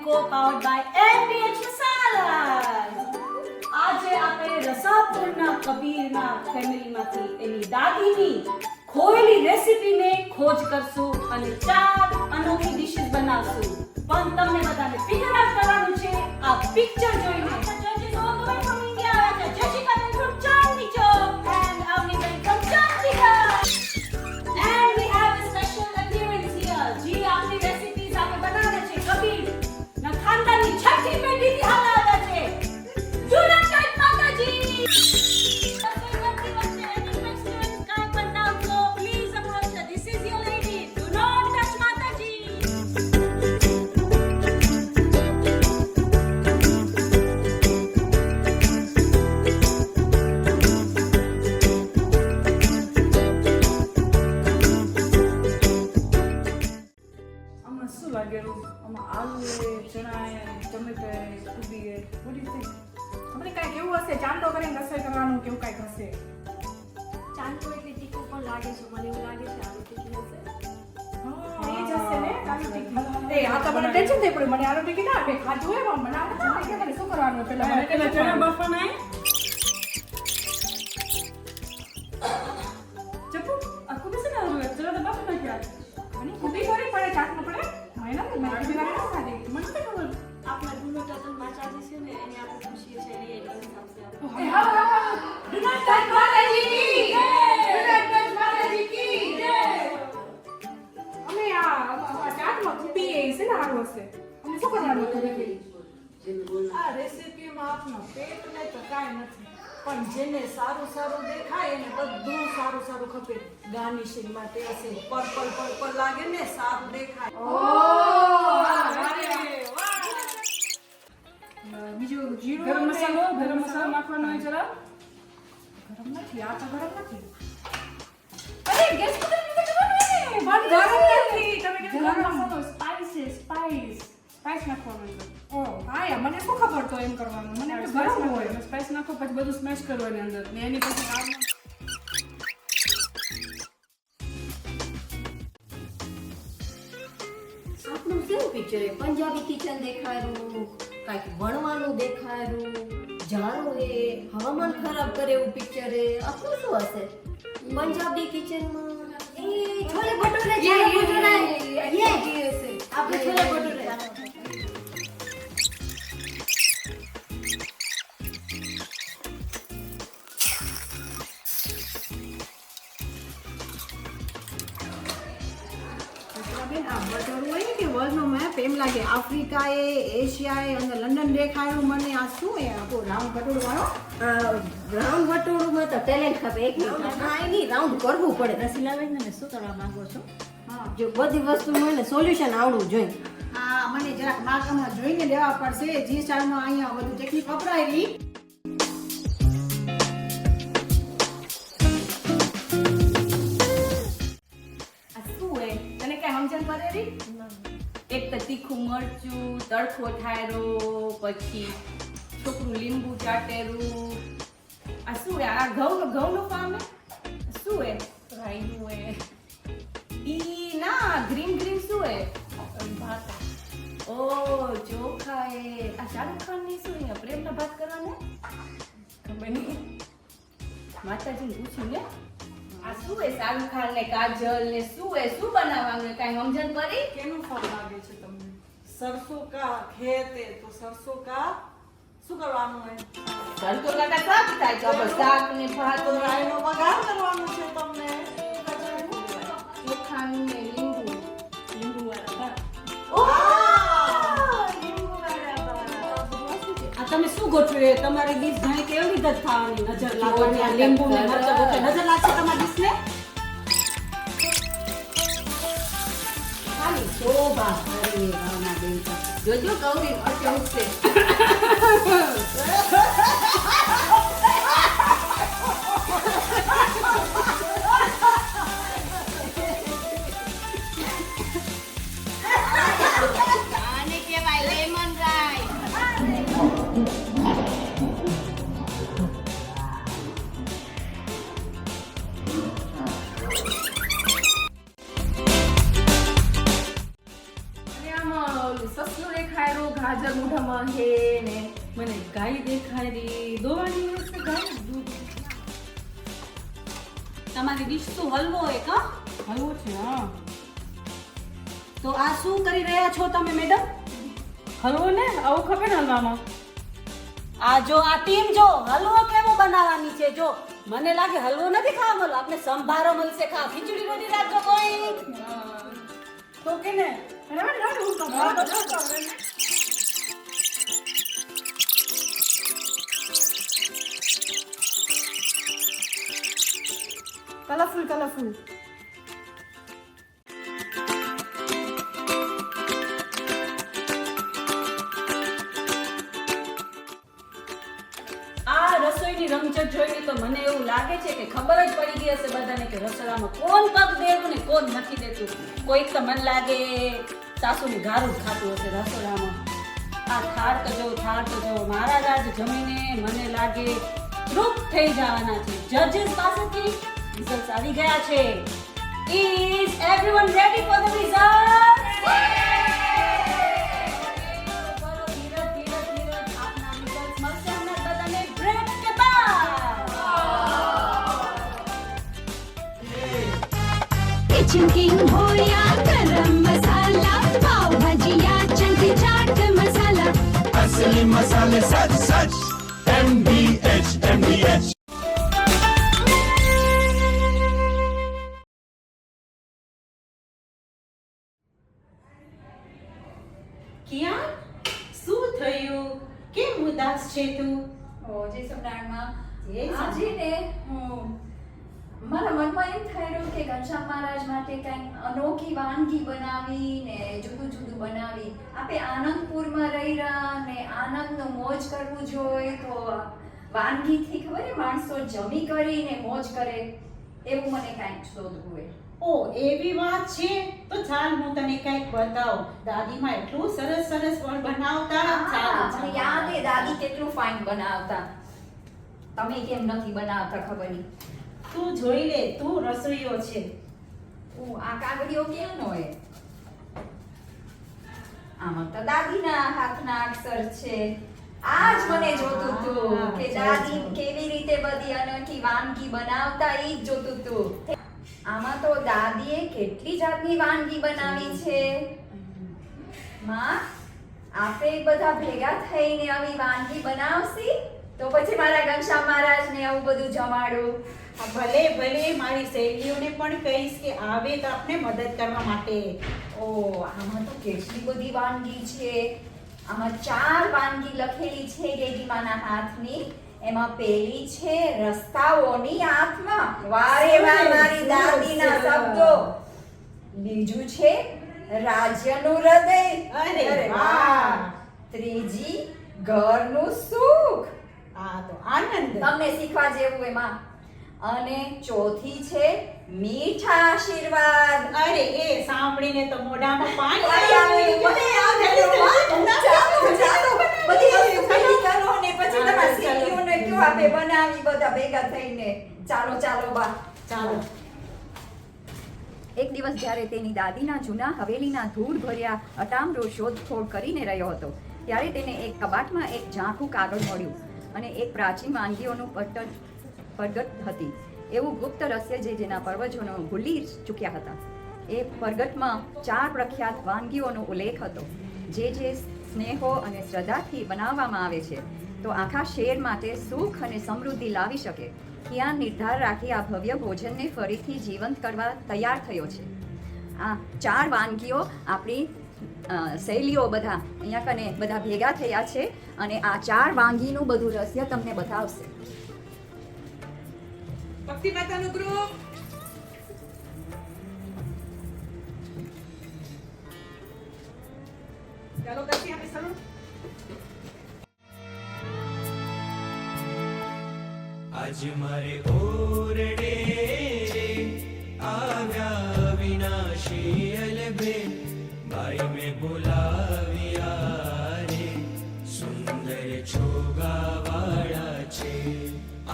Co powered by MBH મસાલા. આજે આપણે રસાપુરના કબીરના ફેમિલીમાંથી એની દાદીની ખોયેલી રેસીપીને ખોજ કરશું અને 4 અનોખી ડિશિસ બનાવશું. પણ તમને બધાને ફિગર આઉટ કરવાનું છે આ પિક્ચર જોઈને. જજીસ all the way from India છે. Jashika ben from Chandni Chowk and Avni ben from Chandigarh. And we have a special appearance here. જી આપની રેસીપીઝ આપણે બનાવે છે કબીર ના ખાનદાનની છઠ્ઠી પેઢીથી હાલ આવ્યા છે. જુનાગઢ માતાજી. ચાંદો કરીને રસોઈ કરવાનું કેવું કઈ હશે? ચાંદો એટલે તીખું પણ લાગે છે, મને એવું લાગે છે આલુ ટીકી હશે. એ જ હશે ને આલુ ટીકી. એ આ તો મને ટેન્શન થઈ પડ્યું. મને આલુ ટીકી ના આપે ખાધું હોય પણ મને આવડે છે કે મને શું કરવાનું પેલા મને પેલા ચણા બફાના ચપ્પુ આ કુબી છે ને ચણા તો બફાના ક્યાં મને કુબી કરી પડે ચાટનો પડે મને ના મને કુબી ના ખાધી મને તો ખબર આપણા ગુનો ટટલ માચાજી છે ને એની આપણે ખુશી છે એની એક આવશે Do not touch Mataji ki jai. Do not touch Mataji ki jai. અમે આ ચાટમાં કુબી છે ને આરો છે. અમે શું કરવાનું કુબી? આ રેસીપીમાં આપનો પેટને તો કાંઈ નથી પણ જેને સારું સારું દેખાય એને બધું સારું સારું ખપે. ગાર્નિશિંગ માટે હશે પર્પલ પર્પલ લાગે ને સારું દેખાય. બીજું જીરું ગરમ મસાલો નાખવાનો હોય જરા. ગરમ નથી આ તો ગરમ નથી. અરે ગેસ પર નથી કરવાનું ને પણ ગરમ નથી તમે કે ગરમ ગરમ મસાલો સ્પાઈસ નાખવાનો હોય. ઓ હા યા મને શું ખબર તો એમ કરવાનું મને એમ કે ગરમ હોય સ્પાઈસ નાખો પછી બધું સ્મેશ કરવાની અંદર ને એની પછી દાળમાં આપણું કેવું પિક્ચર છે? પંજાબી કિચન દેખાયું, કાંઈક વણવાનું દેખાયું, ઝાડુ હે, હવામાન ખરાબ કરે એવું પિક્ચર હે. આપણું શું હશે? પંજાબી કિચનમાં એ છોલે ભટુરે છે. આપણે છોલે ભટુરે. વર્લ્ડનો મેપ એમ લાગે આફ્રિકા એ એશિયા એ અને લંડન દેખાયું મને. આ શું એ આપણો રાઉન્ડ કટોળ વાળો રાઉન્ડ વટોળુમાં તો ટેલેન્ટ ખપે. એક કાંઈ નહીં રાઉન્ડ કરવું પડે. રસીલાબેન તમે શું કરવા માંગો છો? હા જો બધી વસ્તુ મળે સોલ્યુશન આવડવું જોઈએ. હા મને જરાક માર્કમાં જોઈને લેવા પડશે. જી સ્ટારમાં અહીંયા બધું ટેકનિક વપરાયેલી. આ શું હે તને કઈ સમજણ પડે રી? એક તો તીખું મરચું તડકો ઠાયરો પછી છોકરું લીંબુ ચાટેરું. આ શું હે? આ ઘઉંનું ફાર્મ હે? શું હે? રાઈનું હે ઈ ના ગ્રીન શું હે? ભાત. ઓ ચોખા હે. આ શાહરુખ ખાન ની શું હે? પ્રેમના ભાત કરવાના ખબર નહીં. માતાજીને પૂછ્યું ને આ શું હે? શાહરુખ ખાન ને કાજલ ને શું હે? શું બનાવવાનું હે? કાંઈ સમજણ પડી? કેનું ફળ લાગે છે તમને? સરસો કા ખેત હે તો સરસો કા શું કરવાનું હોય? સરતો કાકા શાક થાય તો આપણે શાક ને ભાત તો રાઈનો વઘાર કરવાનું છે તમને. ચોખાનું ને લીંબુ વાળા ભાત. લીંબુ વાળા ભાત. આ તમે શું ગોઠવ્યું? તમારી ડીશ જાણે કેવી રીતે ખાવાની નજર લાગવાની? આ લીંબુ ને મરચાં ગોઠવે નજર લાગશે તમારી ડીશને? ખાલી શોભા કરી ભાવના બેન તો. જોજો ગૌરી મરચાં ઉઠશે. આને કહેવાય લેમન રાઈસ. ઓલું સસલું દેખાયું, ગાજર મોઢામાં હે ને મને ગાય દેખાડી, દોવાની વસ્તુ ગાય દૂધ. તમારી ડીશ શું હલવો હોય કા? હલવો છે હા. તો આ શું કરી રહ્યા છો તમે મેડમ? હલવો ને આવું ખબર ને હલવામાં. આ જો આ ટીમ જો હલવો કેવો બનાવવાની છે જો. મને લાગે હલવો નથી ખાવા મળો, આપણે સંભારો મળશે ખા. ખીચડી બની રાખજો કોઈ. તો કે ને કલરફુલ કલરફુલ. આ રસોઈની રમઝટ જોઈને તો મને એવું લાગે છે કે ખબર જ પડી ગઈ હશે બધાને કે રસોડામાં કોણ પગ દેતું ને કોણ નથી દેતું. કોઈક તો મને લાગે સાસુની ગારું જ ખાતું હશે રસોડામાં. આ થાળ તો જો મારા રાજ જમીને મને લાગે તૃપ્ત થઈ જવાના છે. જજીસ પાસેથી રિઝલ્ટ આવી ગયા છે. Is everyone ready for the results? Kitchen king हो या गरम मसाला, पाव भाजी या चंकी चाट मसाला, असली मसाले सच सच MBH કિયા શું થયું? કેમ ઉદાસ છે તું? જય સમ્રાટમાં જય આજે ને હું મારા મનમાં એમ થઈ રહ્યું કે ઘનશ્યામ મહારાજ માટે કંઈક અનોખી વાનગી બનાવી ને જુદું જુદું બનાવી. આપણે આનંદપુરમાં રહી રહ્યા ને આનંદનો મોજ કરવું જોઈએ તો વાનગીથી ખબર છે માણસો જમી કરીને મોજ કરે એવું મને કંઈક શોધવું હોય. ઓ એવી વાત છે તો ચાલ હું તને કંઈક બતાવું. દાદીમાં એટલું સરસ સરસ પણ બનાવતા. ચાલ મને યાદ છે દાદી કેટલું ફાઇન બનાવતા. તમે કેમ નથી બનાવતા ખબર નહીં. તું જોઈ લે, તું રસોઈયો છે. આ કાગળીઓ ક્યાંનો હોય? આમાં તો દાદીના હાથના અક્ષર છે. આજ મને જોતું તું કે દાદી કેવી રીતે બધી અનોખી વાનગી બનાવતા ઈ જ જોતું તું. આમાં તો દાદીએ કેટલી જાતની વાનગી બનાવી છે. માં આપે બધા ભેગા થઈને આવી વાનગી બનાવશી તો પછી મારા ઘનશ્યામ મહારાજને આવું બધું જમાડું. ભલે ભલે મારી સહેલીઓને પણ કહીશ કે આવે તો આપણે મદદ કરવા માટે. ઓ આમાં તો કેટલી બધી વાનગી છે. આમાં 4 વાનગી લખેલી છે દેવીમાના હાથની. એમાં પહેલી છે રસ્તાઓની આત્મા. વારે વાહ મારી દાદીના શબ્દો. બીજું છે રાજ્યનું હૃદય. અરે વાહ. ત્રીજી ઘરનું સુખ. આ તો આનંદ. તમને શીખવા જેવું એમાં. અને ચોથી છે મીઠા આશીર્વાદ. અરે એ સાંભળીને તો મોઢામાં પાણી મને યાદ આવ્યું. ચાલો ચાલો બધી વસ્તુ ભેગી કરો ને પછી તમારા સીડીઓને કયો આપે બનાવી બધા ભેગા થઈને. ચાલો ચાલો બા ચાલો. એક દિવસ જ્યારે તેની દાદીના જૂના હવેલીના ધૂળ ભર્યા અટામરો શોધખોળ કરીને રહ્યો હતો ત્યારે તેને એક કબાટમાં એક ઝાંખું કાગળ મળ્યું અને એક પ્રાચીન વાનગીઓનું પરગટ હતી. એવું ગુપ્ત રહસ્ય જેના પર્વજોનો ભૂલી ચૂક્યા હતા. એ પરગટમાં 4 પ્રખ્યાત વાનગીઓનો ઉલ્લેખ હતો જે સ્નેહો અને શ્રદ્ધાથી બનાવવામાં આવે છે તો આખા શહેર માટે સુખ અને સમૃદ્ધિ લાવી શકે. ત્યાં નિર્ધાર રાખી આ ભવ્ય ભોજનને ફરીથી જીવંત કરવા તૈયાર થયો છે. આ 4 વાનગીઓ આપણી શૈલીઓ બધા અહીંયા કને બધા ભેગા થયા છે અને આ 4 વાનગીનું બધું રહસ્ય તમને બતાવશે. ભક્તિ માતાનું ગ્રુપ. ચાલો કરતી આપણે શરૂ. આજ મારે ઓરડે આવ્યા વિનાશી અલભે બાઈ મેં બોલાવ્યા રે સુંદર છોગાવાળા છે.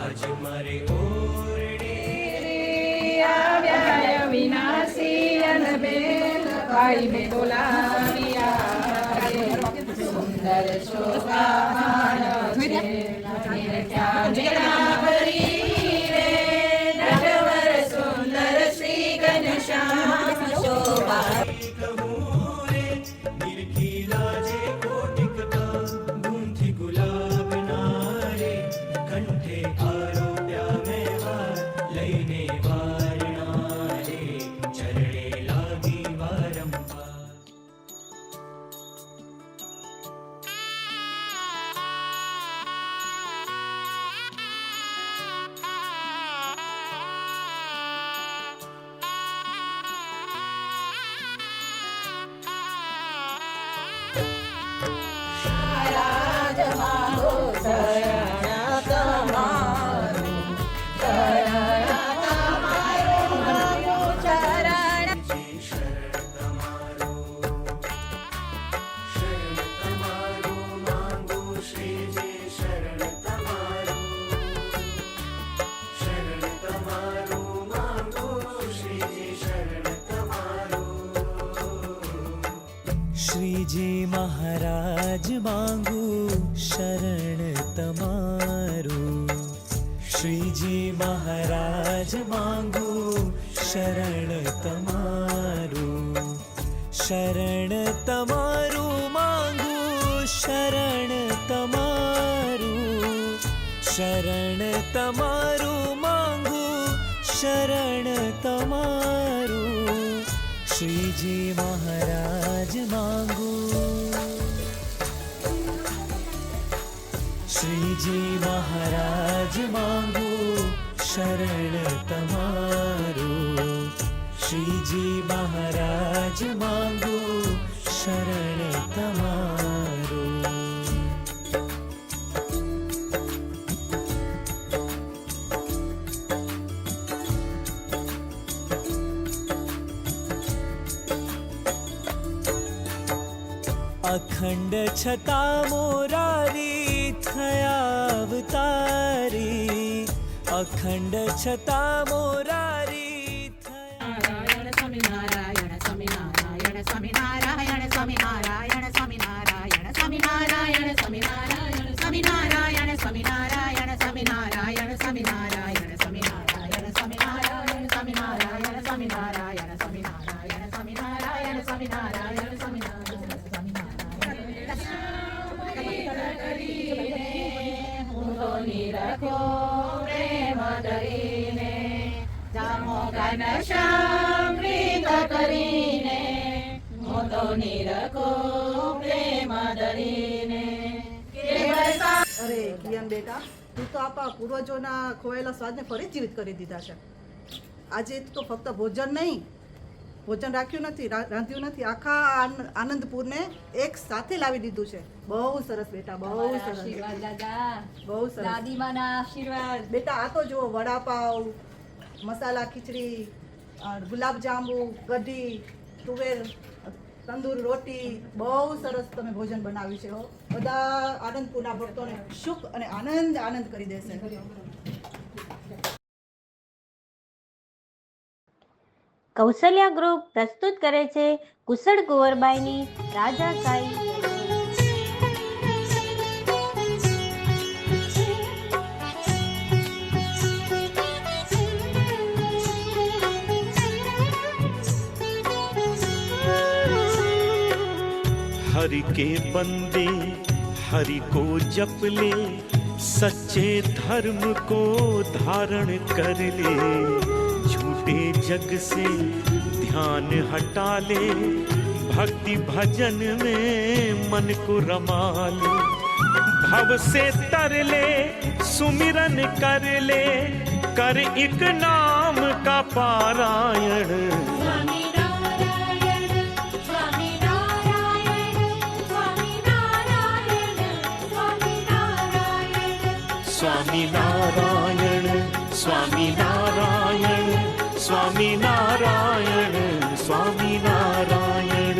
આજ મારે ઓરડે આવ્યા વિનાશી અનબેલ ભાઈ મે બોલાવ્યા નિરખીલા જે કોટિકતા ગુંથી ગુલાબના રે કંઠે આરોપ્યા મેં વાર લઈને વારણા રે ચરણે લાગી વારંવાર શ્રીજી મહારાજ માંગુ શરણ તમારું શ્રીજી મહારાજ માંગુ શરણ તમારું શરણ તમારું માંગુ શરણ તમારું શરણ તમારું માંગુ શરણ તમારું શ્રીજી મહારાજ માંગુ શ્રીજી મહારાજ માંગુ શરણ તમારું શ્રીજી મહારાજ માંગુ શરણ તમારું અખંડ છતાં મોરારી થયા અવતારી અખંડ છતાં મોરારી થયા સ્વામી નારાયણ સ્વામી નારાયણ સ્વામી નારાયણ સ્વામી નારાયણ સ્વામી નારાયણ સ્વામી નારાયણ સ્વામી નારાયણ સ્વામી નારાયણ સ્વામી નારાયણ સ્વામી નારાયણ સ્વામી નારાયણ સ્વામી નારાયણ સ્વામી નારાયણ સ્વામી નારાયણ સ્વામી નારાયણ સ્વામી નારાયણ સ્વામી નારાયણ સ્વામી નારાયણ સ્વામી નિરખો પ્રેમ ધરીને જામો ગાન શામૃત કરીને હું તો નિરખો પ્રેમ ધરીને અરે કિયન બેટા, તું તો આપણા પૂર્વજોના ખોવાયેલા સ્વાદને ફરી જીવિત કરી દીધા છે. આજે તો ફક્ત ભોજન નહીં, ભોજન રાખ્યું નથી, રાંધ્યું નથી, આખા આનંદપુરને એક સાથે લાવી દીધું છે. બહુ સરસ બેટા, બહુ સરસ. આશીર્વાદ દાદા, બહુ સરસ દાદીમાના આશીર્વાદ. બેટા. આ તો જુઓ, વડાપાવ, મસાલા ખીચડી, ગુલાબજાંબુ, કઢી, તુવેર, તંદૂર રોટી, બહુ સરસ તમે ભોજન બનાવ્યું છે. હો, બધા આનંદપુરના ભક્તોને સુખ અને આનંદ કરી દેશે. કૌશલ્યા ગ્રુપ પ્રસ્તુત કરે છે કુશળ કુંવરબાઈની રાજાશાહી. हरि के बंदे हरि को जप ले, सच्चे धर्म को धारण कर ले, झूठे जग से ध्यान हटा ले, भक्ति भजन में मन को रमा ले, भव से तर ले सुमिरन कर ले, कर एक नाम का पारायण. स्वामी नारायण स्वामी नारायण स्वामी नारायण स्वामी नारायण स्वामी नारायण स्वामी नारायण स्वामी नारायण स्वामी नारायण.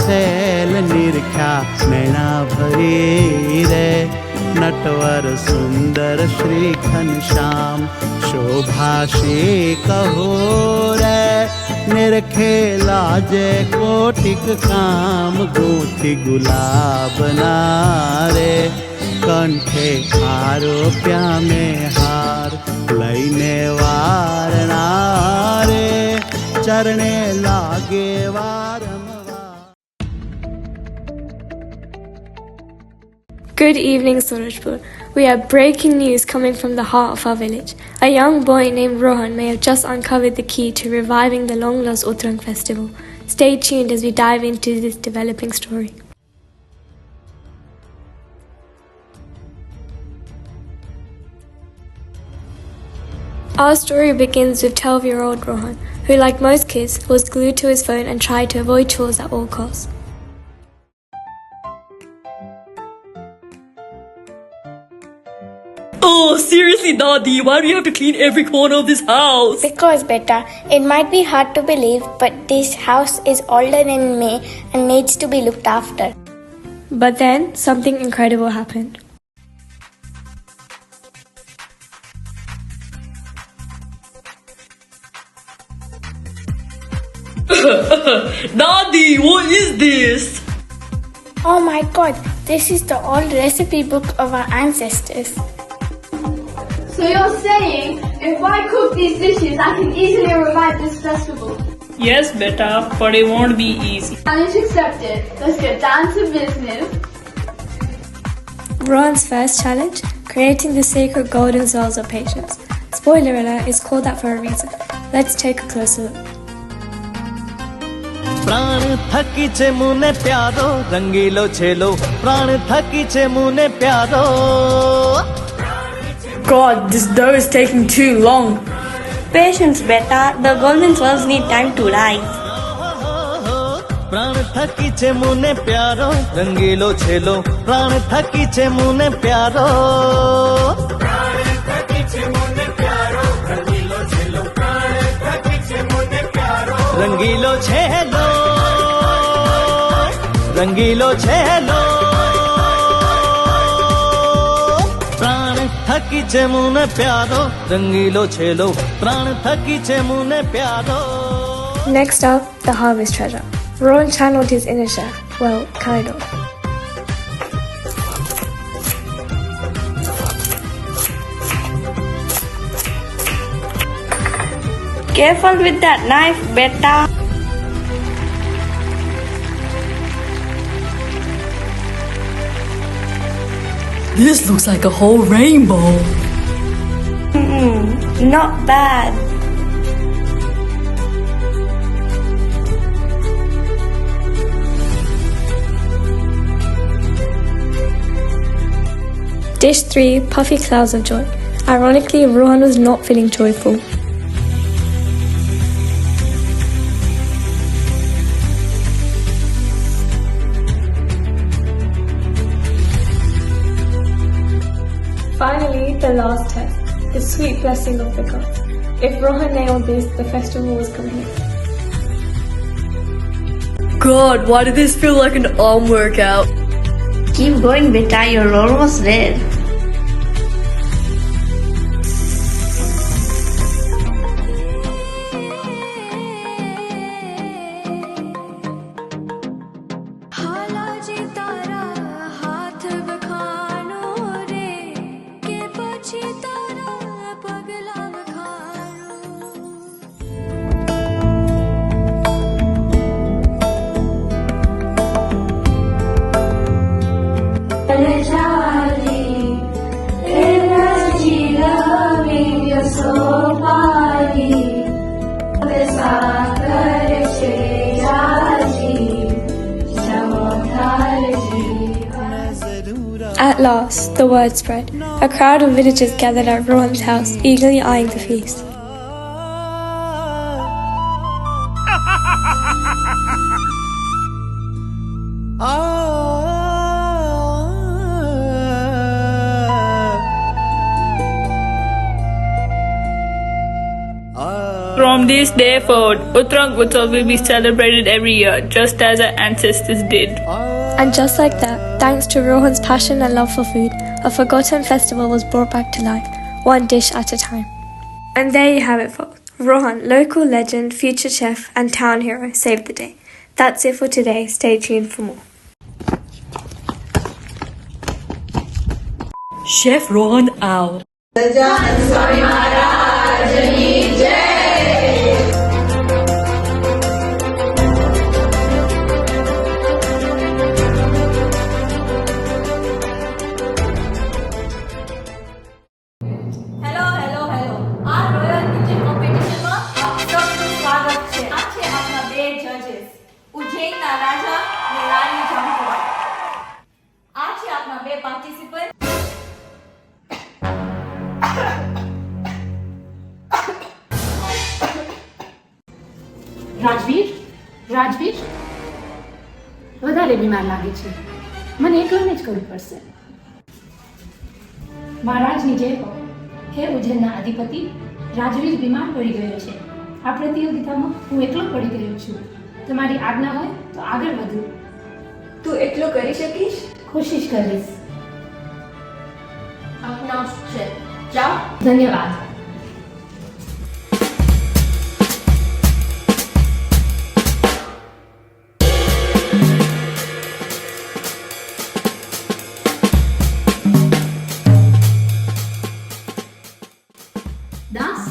છેલ નિરખ્યા નૈણા ભરી રે નટવર સુંદર શ્રી ઘનશ્યામ શોભાશી કહો રે નિરખે લાજે કોટિક કામ ગોથી ગુલાબના રે કંઠે ખારો પ્યામે હાર લઈને વારણા રે ચરણે લાગે વારંવાર. Good evening, Surajpur. We have breaking news coming from the heart of our village. A young boy named Rohan may have just uncovered the key to reviving the long-lost Uttarang festival. Stay tuned as we dive into this developing story. Our story begins with 12-year-old Rohan, who, like most kids, was glued to his phone and tried to avoid chores at all costs. Oh, seriously, Dadi, why do you have to clean every corner of this house? Because, beta, it might be hard to believe, but this house is older than me and needs to be looked after. But then, something incredible happened. Dadi, what is this? Oh my god, this is the old recipe book of our ancestors. So you're saying, if I cook these dishes, I can easily revive this festival? Yes, beta, but it won't be easy. Challenge accepted. Let's get down to business. Rohan's first challenge, creating the sacred golden cells of patience. Spoiler alert, it's called that for a reason. Let's take a closer look. પ્રાણ થકી છે મુને પ્યારો રંગીલો છેલો પ્રાણ થકી છે મુને પ્યારો. God, this dough is taking too long. Patience, beta. The golden cells need time to rise. પ્રાણ થકી છે મુને પ્યારો રંગીલો છેલો પ્રાણ થકી છે મુને પ્યારો. રંગીલો છેલો રંગીલો છેલો પ્રાણ થકી છે મુને પ્યારો રંગીલો છેલો પ્રાણ થકી છે મુને પ્યારો. Next up, the harvest treasure. Rohan channeled his inner chef. Well, kind of. Careful with that knife, beta. This looks like a whole rainbow. Not bad. Dish 3, puffy clouds of joy. Ironically, Rohan was not feeling joyful. Finally, the last test, the sweet blessing of the gods. If Rohan nailed this, the festival was complete. God, why did this feel like an arm workout? Keep going, beta, you're almost there. At last, the word spread. A crowd of villagers gathered at Rohan's house, eagerly eyeing the feast. From this day forward, Uttarang Utsav will be celebrated every year, just as our ancestors did. And just like that, thanks to Rohan's passion and love for food, a forgotten festival was brought back to life, one dish at a time. And there you have it, folks. Rohan, local legend, future chef, and town hero, saved the day. That's it for today. Stay tuned for more. Chef Rohan out. Hello hello hello આ royal kitchen કોમ્પિટિશનમાં આપ સૌનું સ્વાગત છે આ છે આપણા બે જજીસ ઉજ્જૈનના રાજા અને રાણી જામકુવાડ આ છે આપણા બે પાર્ટિસિપન્ટ રાજવીર વધારે બીમાર લાગે છે મને એકલને જ કરવું પડશે મહારાજની જય હો હે ઉજ્જૈનના અધિપતિ રાજવીર બીમાર પડી ગયો છે આ પ્રતિયોગિતામાં હું એકલો પડી ગયો છું તમારી આજ્ઞા હોય તો આગળ વધું તું એટલું કરી શકીશ? કોશિશ કરીશ આપના છે જાઓ. ધન્યવાદ દાસ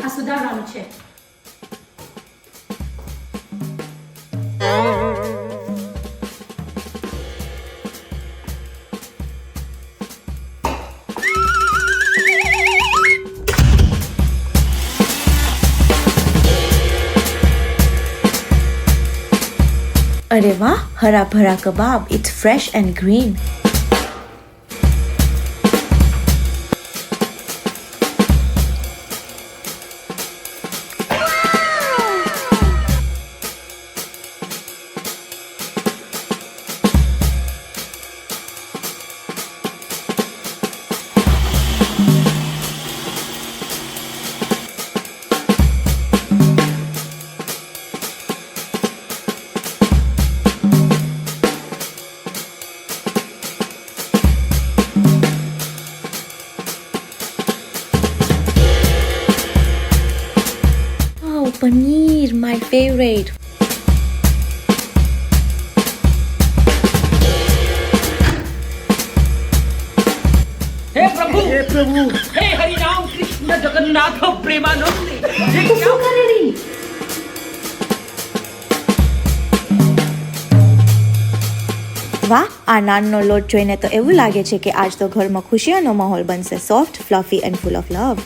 આ સુધારવાનું છે अरे वाह, हरा भरा कबाब. It's fresh and green. Paneer, my favorite. हे प्रभु, हे हरि राम कृष्ण जगन्नाथ प्रेमानंद. ये क्या કરે રહી વાહ, આ નાનનો લોટ જોઈને તો એવું લાગે છે કે આજ તો ઘરમાં ખુશીઓનો માહોલ બનશે. Soft, fluffy and full of love.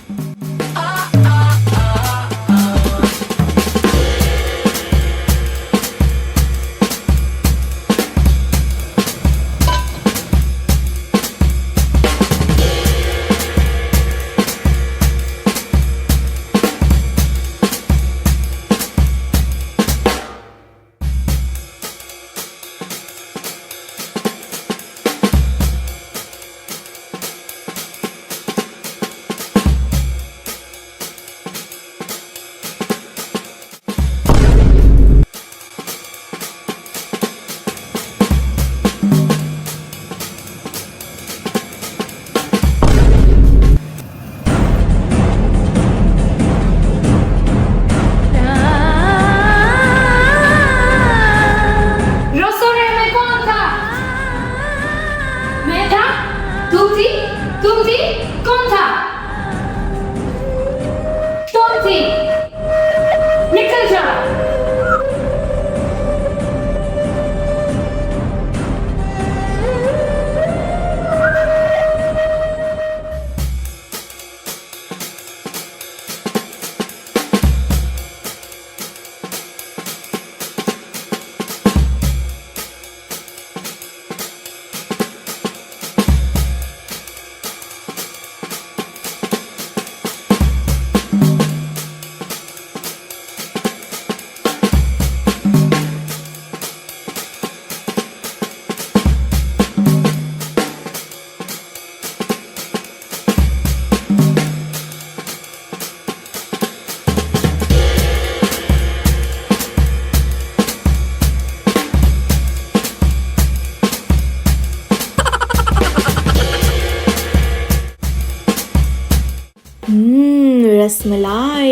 Rasmalai.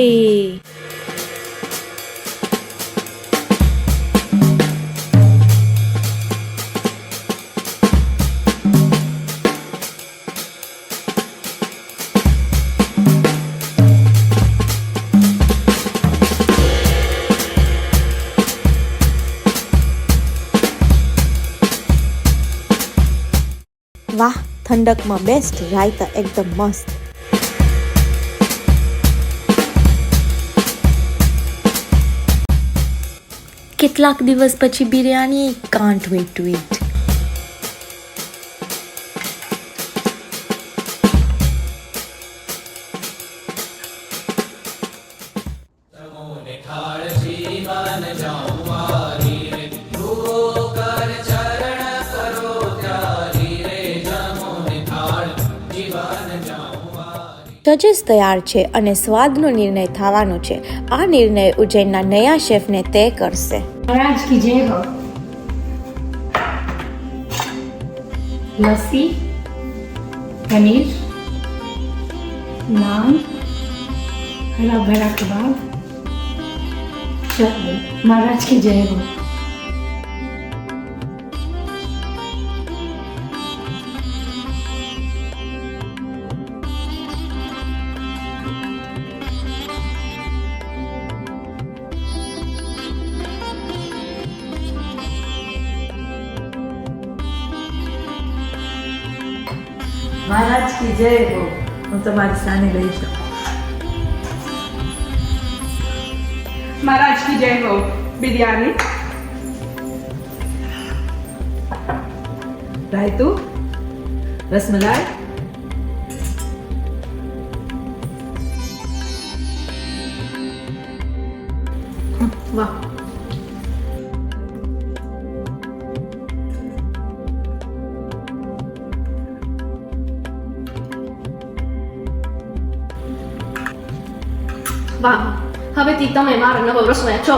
વાહ, ઠંડકમાં બેસ્ટ, રાયતા એકદમ મસ્ત. કેટલાક દિવસ પછી biryani, can't wait to eat. જજીસ તૈયાર છે અને સ્વાદનો નિર્ણય થવાનો છે. આ નિર્ણય ઉજ્જૈનના નયા શેફને તય કરશે. महाराज की जय हो. लस्सी, पनीर, नान, हरा भरा कबाब, चटनी. महाराज की जय हो. મહારાજ કી જય હો. હું તમારી સામે ગઈ છું. महाराज की जय हो. बिरयानी, રાયતું, રસમલાઈ, વાહ. વાહ, હવેથી તમે મારા નવો રસોઈયા છો.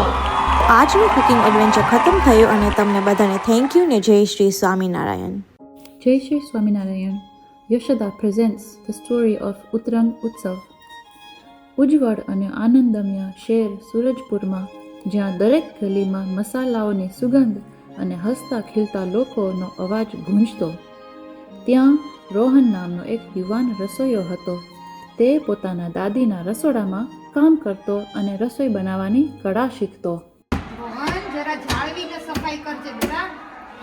આજનું કુકિંગ એડવેન્ચર ખતમ થયું અને તમને બધાને થેન્ક યુ ને જય Shri Swaminarayan. Jai Shri Swaminarayan. Yashoda presents the story of Utrang Utsav. ઉજ્જવળ અને આનંદમય શહેર સુરજપુરમાં જ્યાં દરેક ગલીમાં મસાલાઓની સુગંધ અને હસતા ખીલતા લોકોનો અવાજ ગૂંજતો, ત્યાં રોહન નામનો એક યુવાન રસોઈયો હતો. તે પોતાના દાદીના રસોડામાં કામ કરતો અને રસોઈ બનાવવાની કળા શીખતો. રોહન, જરા જાળવીને સફાઈ કરજે બેટા.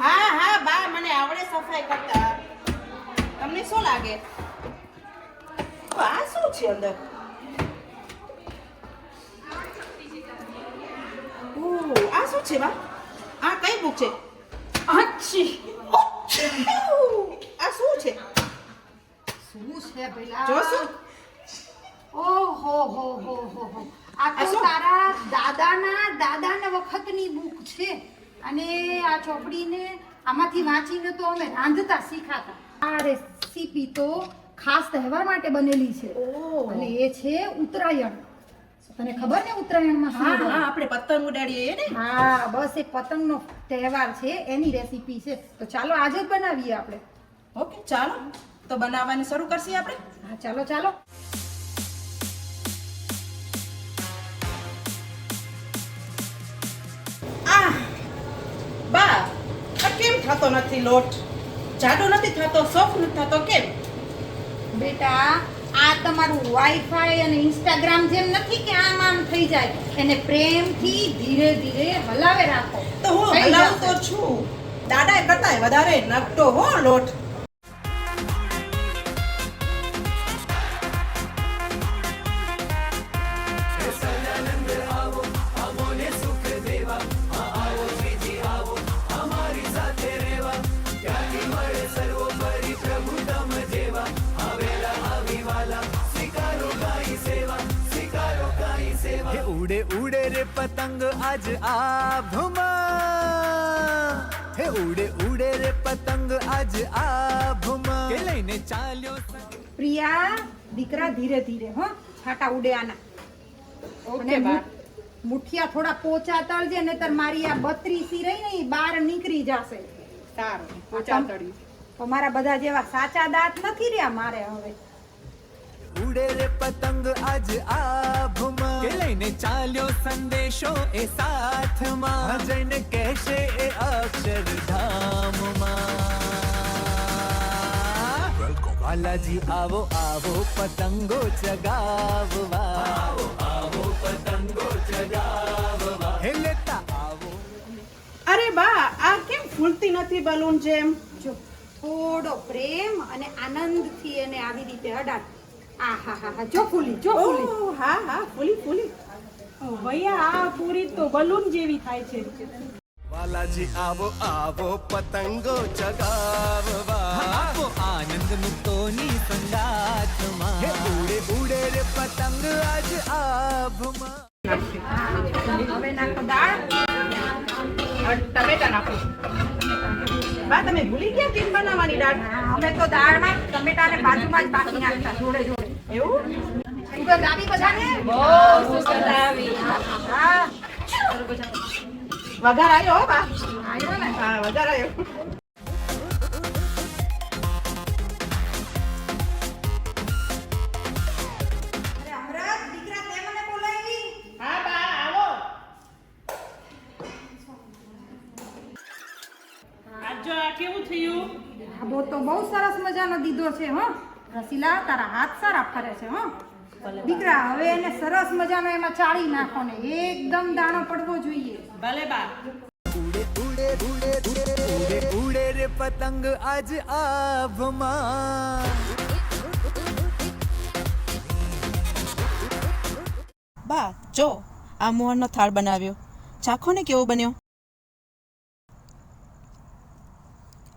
હા હા બા, મને આવડે સફાઈ કરતા. તમને શું લાગે? આ શું છે અંદર? આ શું છે બા? આ કઈ બુક છે? અચ્છી, આ શું છે? શું છે ભઈલા? જોશું? ઓહો હો હો હો હો. આ તો તારા દાદાના વખતની બુક છે. અને આ ચોપડીને આમાંથી વાંચીને તો અમે રાંધતા શીખાતા. આ રેસીપી તો ખાસ તહેવાર માટે બનેલી છે. અને એ છે ઉત્તરાયણ. તને ખબર ને ઉત્તરાયણમાં શું હા હોય? હા, આપણે પતંગ ઉડાડીએ ને. હા, બસ એ પતંગનો તહેવાર છે, એની રેસીપી છે. તો ચાલો આજે જ બનાવીએ આપણે. ઓકે, ચાલો તો બનાવવાની શરૂ કરશી આપણે. હા, ચાલો ચાલો. બા, આ કેમ થતો નથી લોટ? જાડો નથી થતો, સોફ્ટ નથી થતો, કેમ? બેટા, આ તમારું વાઈફાઈ અને ઇન્સ્ટાગ્રામ જેમ નથી કે આમ થઈ જાય. એને પ્રેમથી ધીરે ધીરે હલાવે રાખો તો હું થઈ હલાવતો જશે. છું. દાદા કરતા વધારે નકટો હો લોટ. ઉડે ઉડે રે પતંગ આજ આભમાં, હે ઉડે ઉડે રે પતંગ આજ આભમાં, કે લઈને ચાલ્યો. પ્રિયા, દીકરા ધીરે ધીરે હો, છાટા ઉડે આના. ઓકે બા. મુઠિયા થોડા પોચા તળજે, નહીતર મારી આ 32 રહી ને ઈ બહાર નીકળી જશે. સારું, પોચા તળી. તમારા બધા જેવા સાચા દાંત નથી રહ્યા મારે હવે. ઉડે રે પતંગ આજ આભમાં કે લઈને ચાલ્યો સંદેશો એ સાથમાં જઈને કહેશે એ અક્ષરધામમાં વાલાજી આવો આવો પતંગો ચગાવવા આવો આવો પતંગો ચગાવવા હે લેતા આવો. અરે બા આ કેમ ફૂલતી નથી બલૂન જેમ? જો થોડો પ્રેમ અને આનંદથી એને આવી રીતે અડાડ. આહાહા જો ફૂલી જો ફૂલી. હા હા ફૂલી ફૂલી. ઓ ભૈયા આ પૂરી તો બલૂન જેવી થાય છે. વાલાજી આવો આવો પતંગો ચગાવવા આવો આનંદ મુક્તોની સંગાથમાં હે ઉડે ઉડે રે પતંગ આજ આભમાં. હવે નાખો દાળ, ટમેટા નાખો. બા તમે ભૂલી ગયા કેમ બનાવવાની દાળ? અમે તો દાળમાં ટમેટાને બાજુમાં જ બાકી નાખતા જોડે જોડે. એવું સુગંધ આવી બધાને? બહુ સુગંધ આવી. હા વઘાર આવ્યો હો બા? આવ્યો ને? હા વઘાર આવ્યો. કેવું થયું? આબો તો બહુ સરસ મજાનો દીધો છે હો રસીલા, તારા હાથ સારા ફરે છે હો દીકરા. હવે એને સરસ મજાનો એમાં ચાળી નાખો ને એકદમ દાણો પડવો જોઈએ. ભલે બા. ઉડે ઉડે ઉડે ઉડે ઉડે રે પતંગ આજ આભમાં. બા જો આ મોહનનો થાળ બનાવ્યો, ચાખો ને કેવો બન્યો.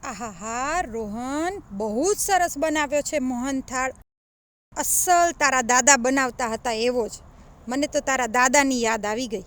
આહાહા રોહન, બહુ જ સરસ બનાવ્યો છે મોહન થાળ. અસલ તારા દાદા બનાવતા હતા એવો જ. મને તો તારા દાદાની યાદ આવી ગઈ.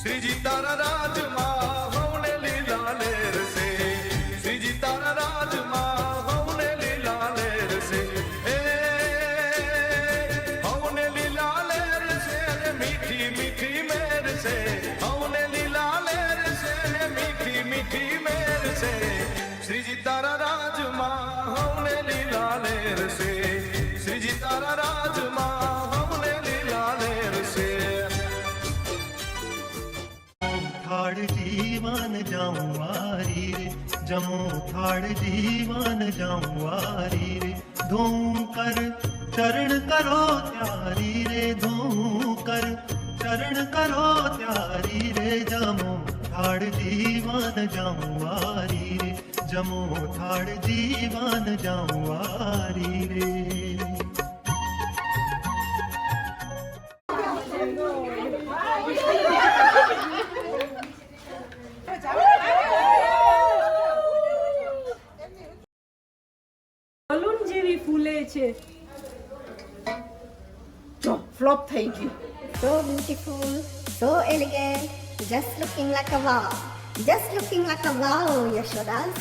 શ્રીજી તારા રાજમાં હવને લીલા લેર સે, શ્રીજી તારા રાજમાં હવને લીલા લેર સે, એ હવને લીલા લેર સે ને મીઠી મીઠી મેર સે, હવને લીલા લેર સે ને મીઠી મીઠી મેર સે, શ્રીજી તારા રાજમાં હવને લીલા લેર સે, શ્રીજી તારા રાજમાં હવને લીલા લેર સે. થાળ જીવન જાઉં વારી રે, જમો થાળ જીવન જાઉં વારી રે, ધૂમ કર ચરણ કરો ત્યારી રે, ધૂમ કર ચરણ કરો ત્યારી રે, જમો થાળ જીવન જાઉં વારી રે, જમો થાળ જીવન જાઉં વારી રે. બલૂન જેવી ફૂલે છે. જો ફ્લોપ થઈ ગયું. So beautiful, so elegant, just looking like a wow. Just looking like a wow, Yashodas.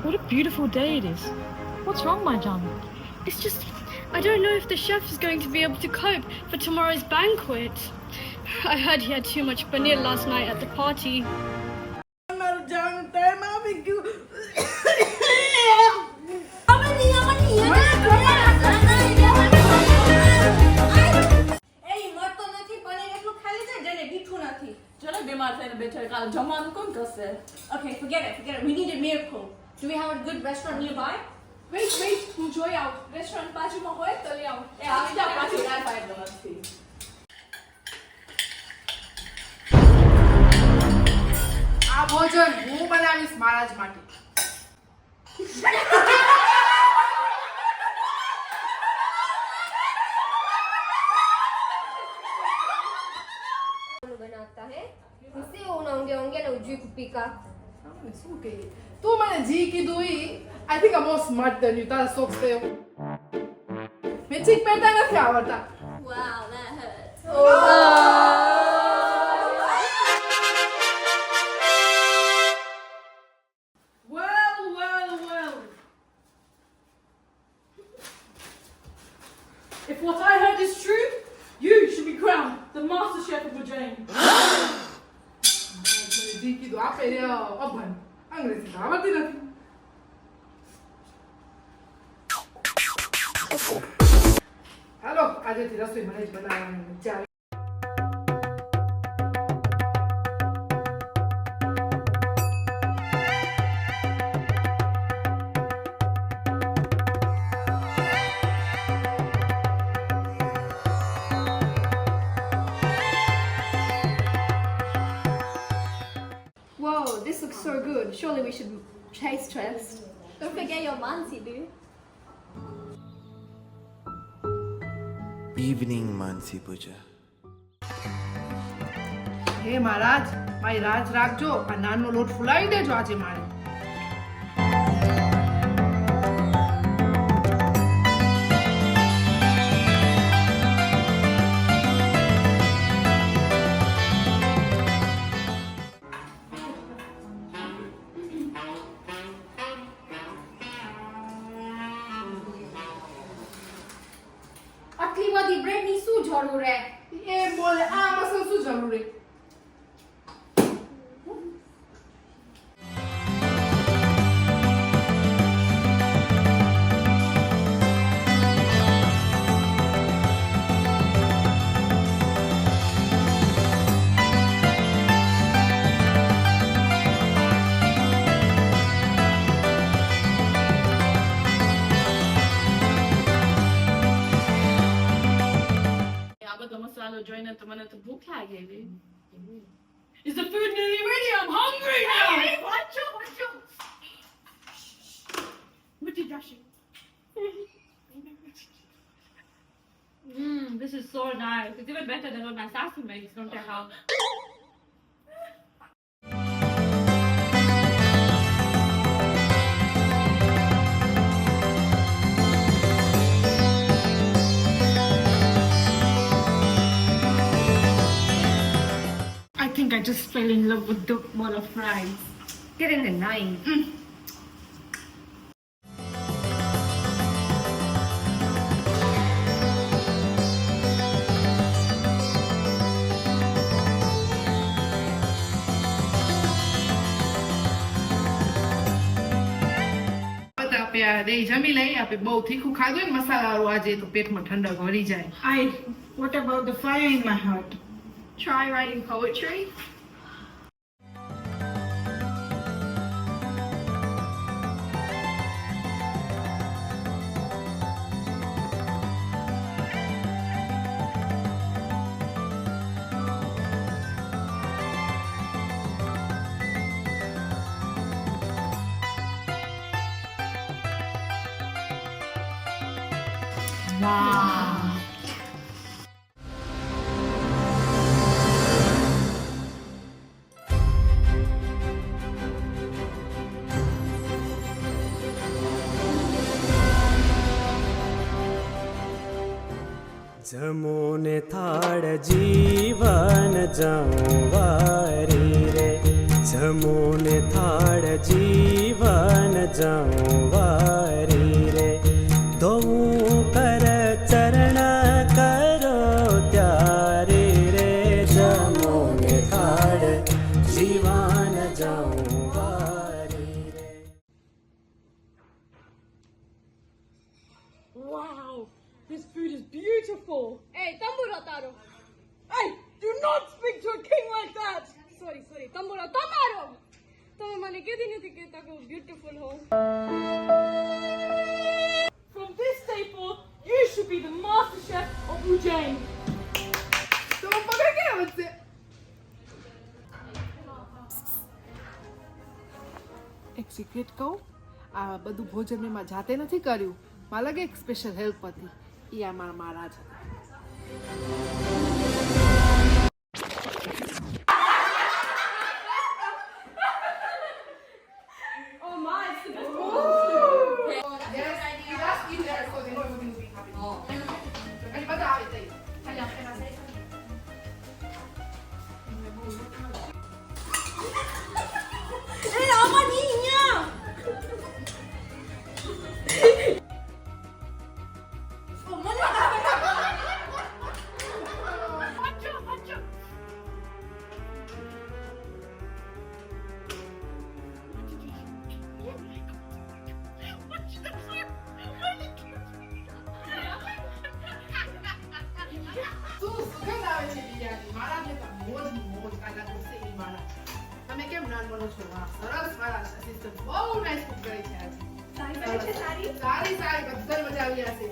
What a beautiful day it is. What's wrong, my darling? It's just, I don't know if the chef is going to be able to cope for tomorrow's banquet. I heard he had too much paneer last night at the party. ચલો બીમાર થઈને બેઠો કાલ જમવાનું કોણ કરશે? Okay, forget it. We need a miracle. Do we have a good restaurant nearby? Wait હું જોઈ આવું રેસ્ટોરન્ટ બાજુમાં હોય તો લઈ આવું એ આવી જા પાછી રાત પાડો નથી આ ભોજન હું બનાવીશ મારા જ માટે बनाता है इसे उनाऊंगे होंगे ना उज्जी कुप्पी का શું કહે તું મને જી કીધું ઈ I think I'm more smart than you તારા સોક્સ તે મેચિંગ પહેરતા નથી આવડતા wow that hurts Well. If what I heard is true, you should be crowned the Master Chef of Ujjain. જી કીધું આપે રે અભન અંગ્રેજી તો આવડતી નથી હાલો આજેથી રસોઈ મને જ બનાવવાની મજા આવે Whoa, this looks so good. Surely we should taste test. Don't forget your mansi, dude. Evening Mansi Puja. હે મહારાજ મારી રાજ રાખજો આ નાનો લોટ ફુલાવી દેજો આજે મારે આટલી બધી બ્રેડની શું જરૂર હે? એ બોલે આમાં શું જરૂર હે મસાલો જોઈને તો મને તો ભૂખ લાગી ગઈ. Is the food nearly ready? I'm hungry now. Hey, watch out. What did you this is so nice. It's even better than what my sassy makes. Don't tell how. I think I just fell in love with the bowl of fries. Get in the knife. જમી લઈ આપણે બહુ તીખું ખાધું ને મસાલાવાળું આજે તો પેટમાં ઠંડક ભરી જાય What about the fire in my heart? Try writing poetry. Wow. જમો ને થાળ જીવન જવારી રે જમો ને થાળ જીવન જવારી રે ધોવું કર ચરણ કરો ત્યારે રે જમો ને થાળ જીવન જવારી રે Wow. This food is beautiful. Hey, tamburo taro. Hey, do not speak to a king like that. Sorry, tamburo tamaro. તમે મને કીધી નથી કહેતા કે હું બ્યુટીફુલ હોઉં. From this day forth, you should be the master chef of Ujjain. તો પગાર ક્યાં વધશે? એક સિક્રેટ કહું, આ બધું ભોજન મેં જાતે નથી કર્યું. મારા લાગે એક સ્પેશિયલ હેલ્પ હતી, એ અમારા મહારાજ હતા. Oh my, it's the best one. Yes, just in there so they know everything will be happening. અને બધા આવે તઈ. ખાલી આપણે પાસે તમે કેમ નાન બનો છો? વાહ, સરસ. મારા અસિસ્ટન્ટ બહુ નાઈસ કુક કરે છે આજે. સારી બધા મજા આવી હશે.